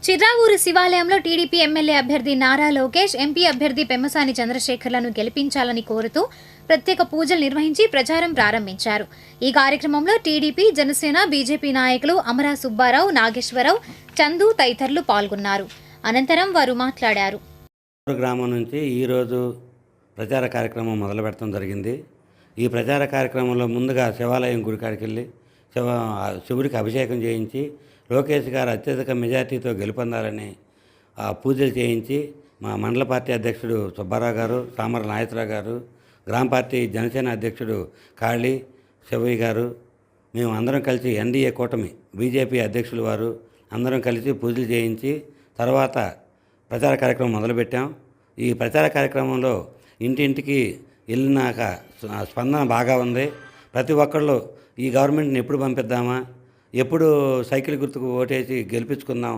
చిర్రావూరు శివాలయంలో TDP MLA అభ్యర్థి Nara Lokesh, MP అభ్యర్థి పెమ్మసాని చంద్రశేఖర్లను గెలిపించాలని కోరుతూ ప్రత్యేక పూజలు నిర్వహించి ప్రచారం ప్రారంభించారు. ఈ కార్యక్రమంలో టీడీపీ, జనసేన, బీజేపీ నాయకులు అమరా సుబ్బారావు, నాగేశ్వరరావు, చందు తదితరులు పాల్గొన్నారు. అనంతరం వారు మాట్లాడారు. గ్రామం నుంచి ఈరోజు ప్రచార కార్యక్రమం మొదలు పెట్టడం జరిగింది. ఈ ప్రచార కార్యక్రమంలో ముందుగా శివాలయం గుడికాడికి వెళ్ళి శివుడికి అభిషేకం చేయించి లోకేష్ గారు అత్యధిక మెజార్టీతో గెలుపొందాలని పూజలు చేయించి మా మండల పార్టీ అధ్యక్షుడు సుబ్బారావు గారు, సామర నాయకరావు గారు, గ్రామ పార్టీ జనసేన అధ్యక్షుడు కాళీ శివయ్య గారు, మేము అందరం కలిసి ఎన్డీఏ కూటమి బీజేపీ అధ్యక్షులు వారు అందరం కలిసి పూజలు చేయించి తర్వాత ప్రచార కార్యక్రమం మొదలుపెట్టాం. ఈ ప్రచార కార్యక్రమంలో ఇంటింటికి వెళ్ళినాక స్పందన బాగా ఉంది. ప్రతి ఒక్కళ్ళు ఈ గవర్నమెంట్ని ఎప్పుడు పంపిద్దామా, ఎప్పుడు సైకిల్ గుర్తుకు ఓటేసి గెలిపించుకుందాం